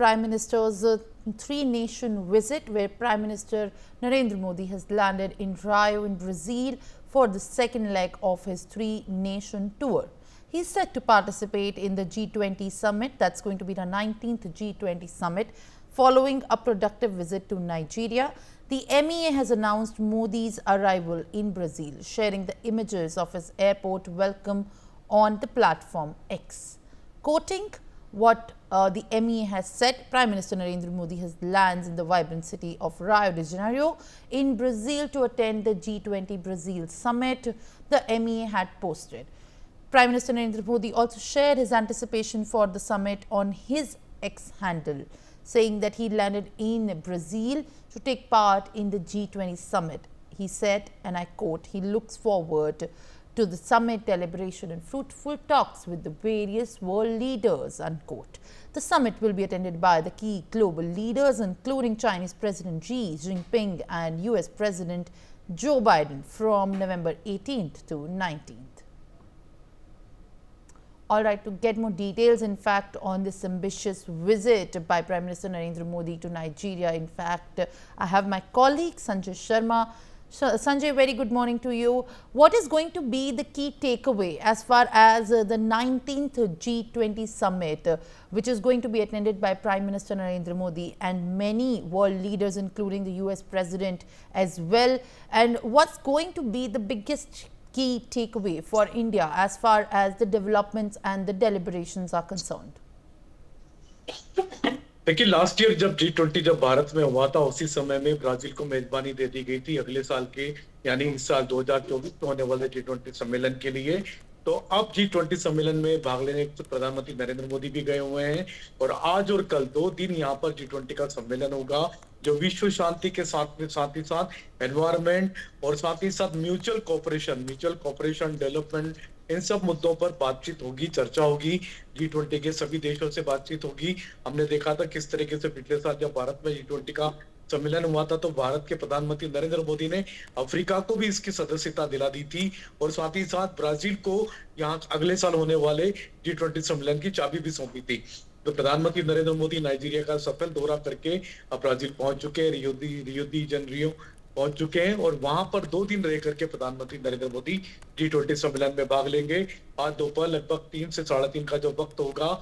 Prime Minister's three-nation visit, where Prime Minister Narendra Modi has landed in Rio in Brazil for the second leg of his three-nation tour. He's set to participate in the G20 Summit. That's going to be the 19th G20 Summit, following a productive visit to Nigeria. The MEA has announced Modi's arrival in Brazil, sharing the images of his airport welcome on the platform X. Quoting what the MEA has said, Prime Minister Narendra Modi has lands in the vibrant city of Rio de Janeiro in Brazil to attend the G20 Brazil Summit, the MEA had posted. Prime Minister Narendra Modi also shared his anticipation for the summit on his X handle, saying that he landed in Brazil to take part in the G20 Summit. He said, and I quote, he looks forward to the summit deliberation and fruitful talks with the various world leaders, unquote. The summit will be attended by the key global leaders, including Chinese President Xi Jinping and US President Joe Biden from November 18th to 19th. All right, to get more details, in fact, on this ambitious visit by Prime Minister Narendra Modi to Nigeria, in fact, I have my colleague Sanjay Sharma. Sanjay, very good morning to you. What is going to be the key takeaway as far as the 19th G20 Summit, which is going to be attended by Prime Minister Narendra Modi and many world leaders, including the US President as well? And what's going to be the biggest key takeaway for India as far as the developments and the deliberations are concerned? देखिए, last year जब G20 जब भारत में हुआ था, उसी समय में Brazil को मेजबानी दे दी गई थी अगले साल के, यानी इस साल 2024 में होने वाले G20 सम्मेलन के लिए। तो अब G20 सम्मेलन में भाग लेने प्रधानमंत्री नरेंद्र मोदी भी गए हुए हैं और आज और कल 2 दिन यहाँ पर G20 का सम्मेलन होगा, जो विश्व शांति के साथ ही साथ एनवायरमेंट और साथ ही साथ म्यूचुअल कोऑपरेशन डेवलपमेंट, इन सब मुद्दों पर बातचीत होगी, चर्चा होगी। G20 के सभी देशों से बातचीत होगी। हमने देखा था किस तरीके से पिछले साल जब भारत में G20 का सम्मेलन हुआ था, तो भारत के प्रधानमंत्री नरेंद्र मोदी ने अफ्रीका को भी इसकी सदस्यता दिला दी थी और साथ ही साथ ब्राजील को यहाँ अगले साल होने वाले G20 सम्मेलन की चाबी भी सौंपी थी। तो प्रधानमंत्री नरेंद्र मोदी नाइजीरिया का सफल दौरा करके अब ब्राजील पहुंच चुके हैं, रियो दी जनरियो पहुंच चुके हैं और वहां पर 2 दिन रह करके प्रधानमंत्री नरेंद्र मोदी G20 सम्मेलन में भाग लेंगे। आज दोपहर लगभग 3 से 3:30 का जो वक्त होगा,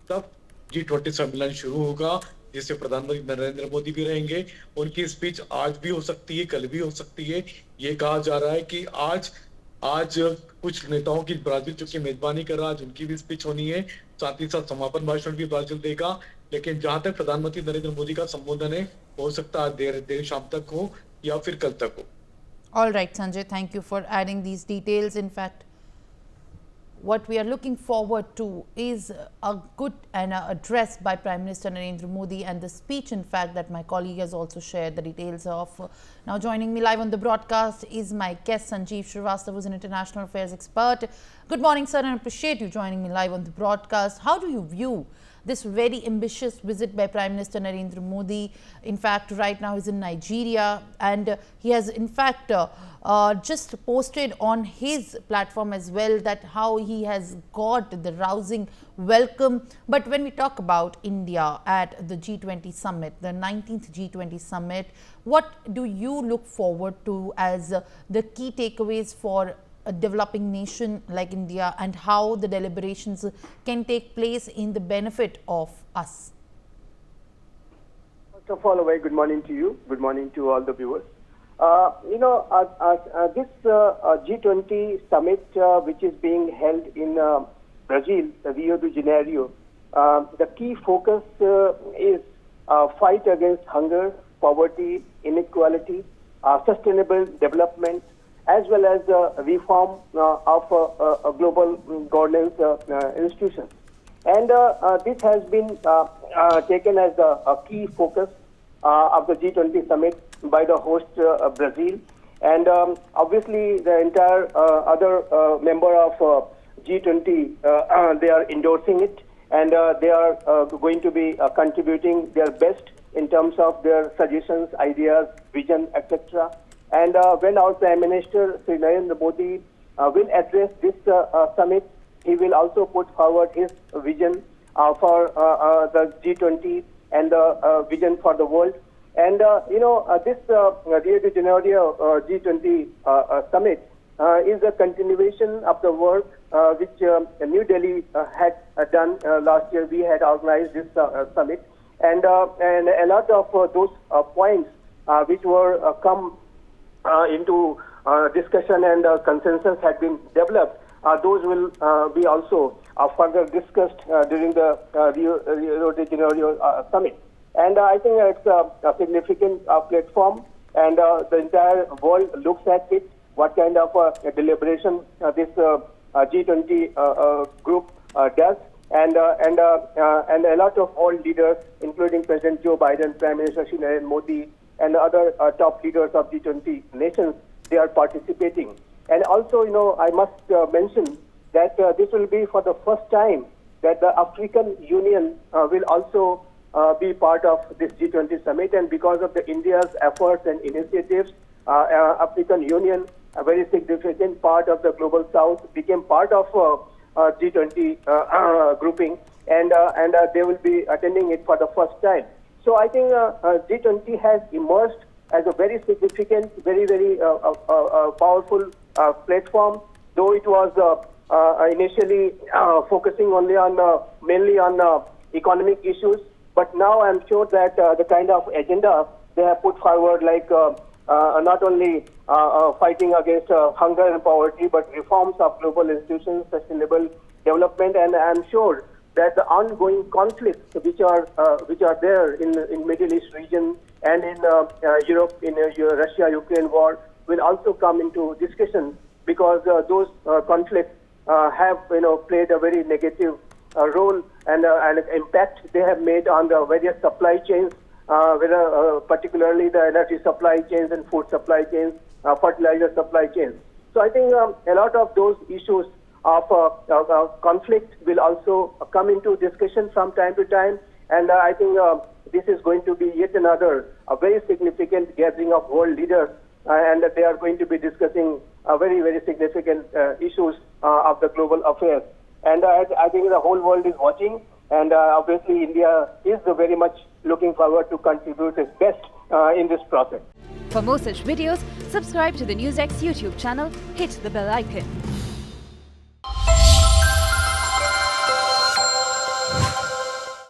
तब G20 सम्मेलन शुरू होगा, जिससे प्रधानमंत्री नरेंद्र मोदी भी रहेंगे। उनकी स्पीच आज भी हो सकती है, कल भी हो सकती है। ये कहा जा रहा है कि आज कुछ नेताओं की ब्राजील चूंकि मेजबानी कर रहा है, आज उनकी भी स्पीच होनी है, साथ ही साथ समापन भाषण भी ब्राजील देगा। लेकिन जहां तक प्रधानमंत्री नरेंद्र मोदी का संबोधन है, हो सकता है देर शाम तक हो या फिर कल तक हो। All right, Sanjay, thank you for adding these details. In fact, what we are looking forward to is a good address by Prime Minister Narendra Modi, and the speech, in fact, that my colleague has also shared the details of. Now joining me live on the broadcast is my guest Sanjeev Srivastava, who's an international affairs expert. Good morning, sir, and I appreciate you joining me live on the broadcast. How do you view this very ambitious visit by Prime Minister Narendra Modi? In fact, right now he's in Nigeria, and he has in fact just posted on his platform as well that how he has got the rousing welcome. But when we talk about India at the G20 Summit, the 19th G20 Summit, what do you look forward to as the key takeaways for a developing nation like India, and how the deliberations can take place in the benefit of us? First of all, a very good morning to you. Good morning to all the viewers. This G20 summit, which is being held in Brazil, Rio de Janeiro, the key focus is fight against hunger, poverty, inequality, sustainable development, as well as reform of global governance institutions. And this has been taken as a key focus of the G20 summit by the host Brazil. And obviously the entire other member of G20, they are endorsing it, and they are going to be contributing their best in terms of their suggestions, ideas, vision, etc. And when our Prime Minister, Sri Narendra Modi, will address this summit, he will also put forward his vision for the G20 and the vision for the world. And this Rio de Janeiro G20 summit is a continuation of the work which New Delhi had done last year. We had organized this summit, and a lot of those points which were come into discussion and consensus had been developed. Those will be also further discussed during the Rio de Janeiro summit. And I think it's a significant platform, and the entire world looks at it, what kind of deliberation this G20 group does. And a lot of world leaders, including President Joe Biden, Prime Minister Narendra Modi, and other top leaders of G20 nations, they are participating. And also, I must mention that this will be for the first time that the African Union will also be part of this G20 summit. And because of the India's efforts and initiatives, African Union, a very significant part of the global south, became part of G20 grouping, and they will be attending it for the first time. So I think G20 has emerged as a very significant, very powerful platform, though it was initially focusing only on mainly on economic issues. But now I'm sure that the kind of agenda they have put forward, like not only fighting against hunger and poverty, but reforms of global institutions, sustainable development, and I'm sure that the ongoing conflicts which are there in Middle East region and in Europe, in Russia-Ukraine war, will also come into discussion, because those conflicts have played a very negative role and impact they have made on the various supply chains, particularly the energy supply chains and food supply chains, fertilizer supply chains. So I think a lot of those issues of conflict will also come into discussion from time to time, and I think this is going to be yet another very significant gathering of world leaders, and they are going to be discussing very significant issues of the global affairs. And I think the whole world is watching, and obviously India is very much looking forward to contribute its best in this process. For more such videos, subscribe to the NewsX YouTube channel, hit the bell icon.